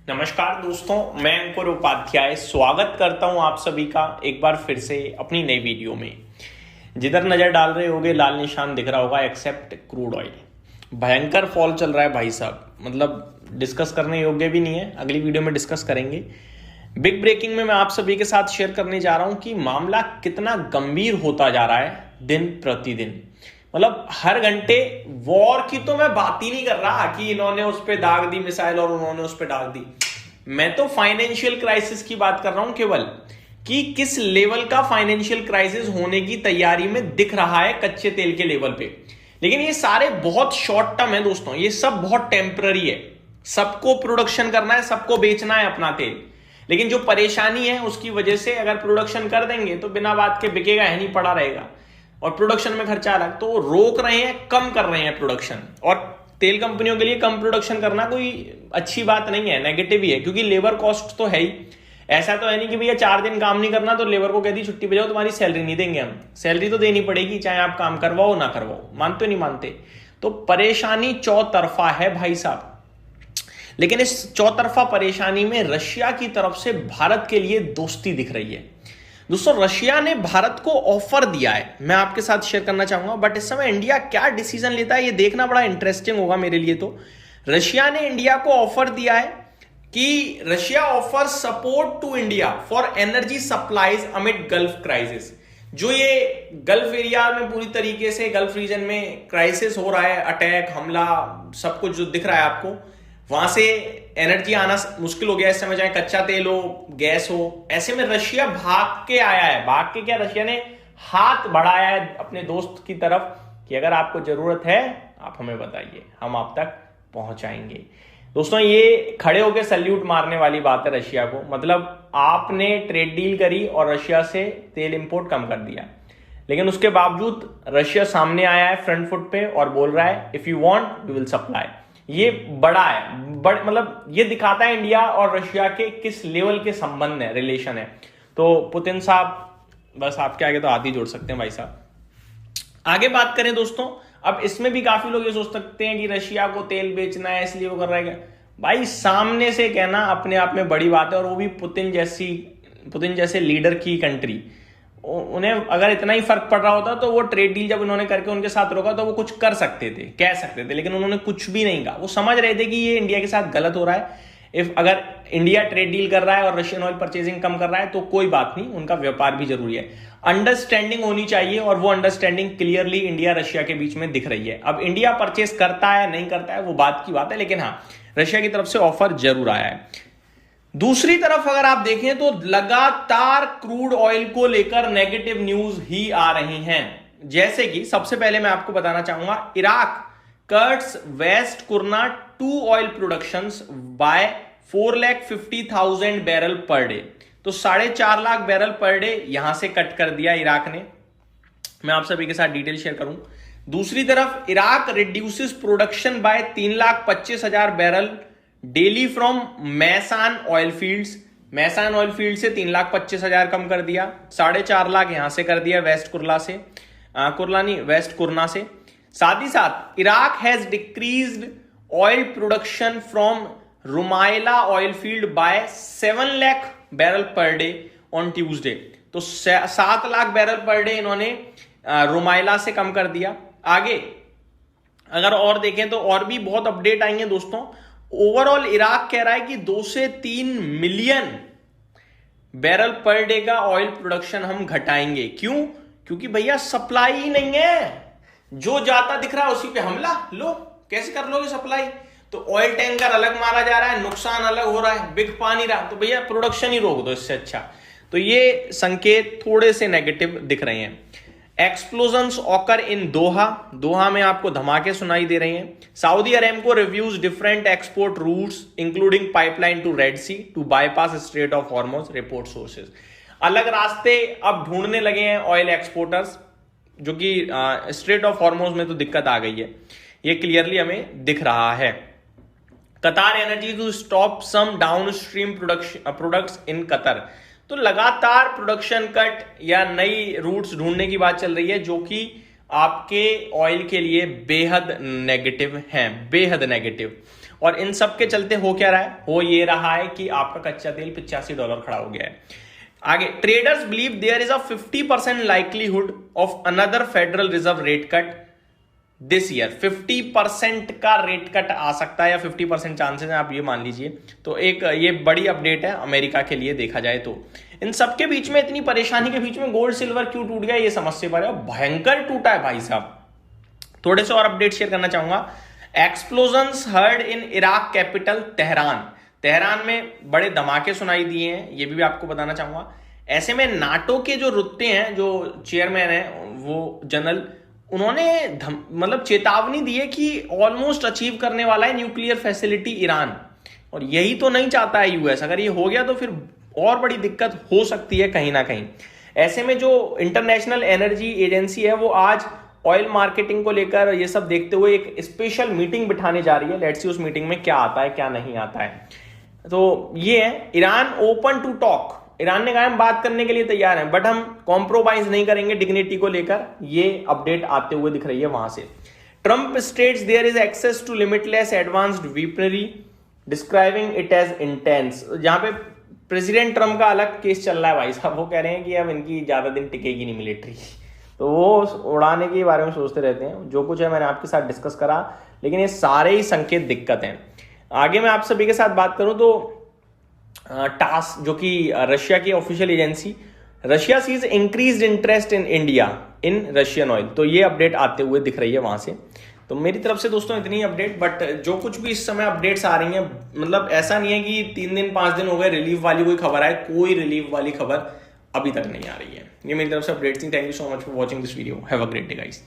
नमस्कार दोस्तों, मैं अंकुर उपाध्याय स्वागत करता हूं आप सभी का एक बार फिर से अपनी नई वीडियो में। जिधर नजर डाल रहे होगे लाल निशान दिख रहा होगा, एक्सेप्ट क्रूड ऑयल। भयंकर फॉल चल रहा है भाई साहब, मतलब डिस्कस करने योग्य भी नहीं है। अगली वीडियो में डिस्कस करेंगे। बिग ब्रेकिंग में मैं आप सभी के साथ शेयर करने जा रहा हूं कि मामला कितना गंभीर होता जा रहा है दिन प्रतिदिन। मतलब हर घंटे वॉर की तो मैं बात ही नहीं कर रहा कि इन्होंने उस पर दाग दी मिसाइल और उन्होंने उस पर दाग दी। मैं तो फाइनेंशियल क्राइसिस की बात कर रहा हूं केवल, कि किस लेवल का फाइनेंशियल क्राइसिस होने की तैयारी में दिख रहा है कच्चे तेल के लेवल पे। लेकिन ये सारे बहुत शॉर्ट टर्म है दोस्तों, ये सब बहुत टेम्पररी है। सबको प्रोडक्शन करना है, सबको बेचना है अपना तेल। लेकिन जो परेशानी है उसकी वजह से अगर प्रोडक्शन कर देंगे तो बिना बात के बिकेगा है नहीं, पड़ा रहेगा और प्रोडक्शन में खर्चा अलग। तो रोक रहे हैं, कम कर रहे हैं प्रोडक्शन। और तेल कंपनियों के लिए कम प्रोडक्शन करना कोई अच्छी बात नहीं है, नेगेटिव ही है, क्योंकि लेबर कॉस्ट तो है ही। ऐसा तो है नहीं कि भैया 4 दिन काम नहीं करना तो लेबर को कह दी छुट्टी पे जाओ, तुम्हारी सैलरी नहीं देंगे हम। सैलरी तो देनी पड़ेगी, चाहे आप काम करवाओ ना करवाओ, मानते नहीं मानते। तो परेशानी चौतरफा है भाई साहब। लेकिन इस चौतरफा परेशानी में रशिया की तरफ से भारत के लिए दोस्ती दिख रही है। दोस्तों, रशिया ने भारत को ऑफर दिया है, मैं आपके साथ शेयर करना चाहूंगा। बट इस समय इंडिया क्या डिसीजन लेता है ये देखना बड़ा इंटरेस्टिंग होगा मेरे लिए। तो रशिया ने इंडिया को ऑफर दिया है कि Russia offer support to India for energy supplies amid Gulf crisis. जो ये गल्फ एरिया में पूरी तरीके से गल्फ रीजन में क्राइसिस हो रहा है, अटैक, हमला, सब कुछ जो दिख रहा है आपको, वहां से एनर्जी आना मुश्किल हो गया इस समय, चाहे कच्चा तेल हो, गैस हो। ऐसे में रशिया भाग के आया है। भाग के क्या, रशिया ने हाथ बढ़ाया है अपने दोस्त की तरफ कि अगर आपको जरूरत है आप हमें बताइए, हम आप तक पहुंचाएंगे। दोस्तों, ये खड़े होकर सल्यूट मारने वाली बात है रशिया को। मतलब आपने ट्रेड डील करी और रशिया से तेल इंपोर्ट कम कर दिया, लेकिन उसके बावजूद रशिया सामने आया है फ्रंट फुट पे और बोल रहा है if you want we will supply. ये बड़ा है, मतलब ये दिखाता है इंडिया और रशिया के किस लेवल के संबंध है, रिलेशन है। तो पुतिन साहब बस आपके आगे तो हाथ ही जोड़ सकते हैं भाई साहब। आगे बात करें दोस्तों, अब इसमें भी काफी लोग ये सोच सकते हैं कि रशिया को तेल बेचना है इसलिए वो कर रहा है। भाई सामने से कहना अपने आप में बड़ी बात है, और वो भी पुतिन जैसे लीडर की कंट्री। उन्हें अगर इतना ही फर्क पड़ रहा होता तो वो ट्रेड डील जब उन्होंने करके उनके साथ रोका तो वो कुछ कर सकते थे, कह सकते थे, लेकिन उन्होंने कुछ भी नहीं कहा। वो समझ रहे थे कि ये इंडिया के साथ गलत हो रहा है। अगर इंडिया ट्रेड डील कर रहा है और रशियन ऑयल परचेजिंग कम कर रहा है तो कोई बात नहीं, उनका व्यापार भी जरूरी है। अंडरस्टैंडिंग होनी चाहिए, और वो अंडरस्टैंडिंग क्लियरली इंडिया रशिया के बीच में दिख रही है। अब इंडिया परचेज करता है नहीं करता है वो बात की बात है, लेकिन हाँ, रशिया की तरफ से ऑफर जरूर आया है। दूसरी तरफ अगर आप देखें तो लगातार क्रूड ऑयल को लेकर नेगेटिव न्यूज ही आ रही हैं। जैसे कि सबसे पहले मैं आपको बताना चाहूंगा, Iraq cuts West Qurna 2 oil productions by 4,50,000 barrel per day. तो 4.5 लाख बैरल पर डे यहां से कट कर दिया इराक ने। मैं आप सभी के साथ डिटेल शेयर करूं। दूसरी तरफ Iraq reduces production by 3,25,000 barrel daily from Maysan oil fields. Maysan oil field से 3,25,000 कम कर दिया। 4.5 लाख यहां से कर दिया वेस्ट कुरना से। साथ ही साथ Iraq has decreased oil production from Rumaila oil field by 7 lakh barrel per day on Tuesday. तो 7 लाख बैरल पर डे इन्होंने रुमाइला से कम कर दिया। आगे अगर और देखें तो और भी बहुत अपडेट आएंगे दोस्तों। ओवरऑल इराक कह रहा है कि 2 से 3 मिलियन बैरल पर डे का ऑयल प्रोडक्शन हम घटाएंगे। क्यों? क्योंकि भैया सप्लाई ही नहीं है, जो जाता दिख रहा है उसी पे हमला। लो कैसे कर लोगे सप्लाई? तो ऑयल टैंकर अलग मारा जा रहा है, नुकसान अलग हो रहा है, बिक पा नहीं रहा, तो भैया प्रोडक्शन ही रोक दो इससे अच्छा। तो ये संकेत थोड़े से नेगेटिव दिख रहे हैं। एक्सप्लोजन्स ऑकर इन दोहा में आपको धमाके सुनाई दे रहे हैं। Saudi Aramco reviews different export routes including pipeline to Red Sea to bypass strait of Hormuz, report sources. अलग रास्ते अब ढूंढने लगे हैं ऑयल एक्सपोर्टर्स, जो कि स्ट्रेट ऑफ हॉर्मुज में तो दिक्कत आ गई है, ये क्लियरली हमें दिख रहा है। Qatar energy to stop some downstream products in Qatar. तो लगातार प्रोडक्शन कट या नई रूट्स ढूंढने की बात चल रही है, जो कि आपके ऑयल के लिए बेहद नेगेटिव हैं, बेहद नेगेटिव। और इन सब के चलते हो क्या रहा है, हो ये रहा है कि आपका कच्चा तेल $85 खड़ा हो गया है। आगे, traders believe there is a 50% likelihood of another Federal Reserve rate cut this year. 50% का रेट कट आ सकता है या 50% चांसेस है, आप ये मान लीजिए। तो एक ये बड़ी अपडेट है अमेरिका के लिए देखा जाए तो। इन सबके बीच में, इतनी परेशानी के बीच में गोल्ड सिल्वर क्यों टूट गया ये समझ से पा रहे हो, भयंकर टूटा है भाई साहब। थोड़े से और अपडेट शेयर करना चाहूंगा। Explosions heard in Iraq capital Tehran में बड़े धमाके सुनाई दिए हैं, ये भी आपको बताना चाहूंगा। ऐसे में नाटो के जो रुत्ते हैं, जो चेयरमैन है वो जनरल, उन्होंने मतलब चेतावनी दी है कि ऑलमोस्ट अचीव करने वाला है न्यूक्लियर फैसिलिटी ईरान, और यही तो नहीं चाहता है यूएस। अगर ये हो गया तो फिर और बड़ी दिक्कत हो सकती है कहीं ना कहीं। ऐसे में जो इंटरनेशनल एनर्जी एजेंसी है वो आज ऑयल मार्केटिंग को लेकर ये सब देखते हुए एक स्पेशल मीटिंग बिठाने जा रही है। लेट्स सी उस मीटिंग में क्या आता है क्या नहीं आता है। तो ये है, Iran open to talk, Iran ने कहा हम बात करने के लिए तैयार हैं, बट हम कॉम्प्रोमाइज नहीं करेंगे डिग्निटी को लेकर। ये अपडेट आते हुए दिख रही है वहां से। Trump states there is access to limitless advanced weaponry describing it as intense. जहां पे प्रेसिडेंट ट्रंप का अलग केस चल रहा है भाई साहब, वो कह रहे हैं कि अब इनकी ज्यादा दिन टिकेगी नहीं मिलिट्री, तो वो उड़ाने के बारे में सोचते रहते हैं। जो कुछ है मैंने आपके साथ डिस्कस करा, लेकिन ये सारे ही संकेत दिक्कत हैं। आगे मैं आप सभी के साथ बात करूं तो टास, जो कि रशिया की official agency, Russia sees increased interest in India in Russian oil, तो ये अपडेट आते हुए दिख रही है वहां से। तो मेरी तरफ से दोस्तों इतनी अपडेट, बट जो कुछ भी इस समय अपडेट्स आ रही हैं, मतलब ऐसा नहीं है कि 3 दिन 5 दिन हो गए रिलीफ वाली कोई खबर आए, कोई रिलीफ वाली खबर अभी तक नहीं आ रही है। ये मेरी तरफ से अपडेट्स थी। Thank you so much for watching this video. Have a great day guys.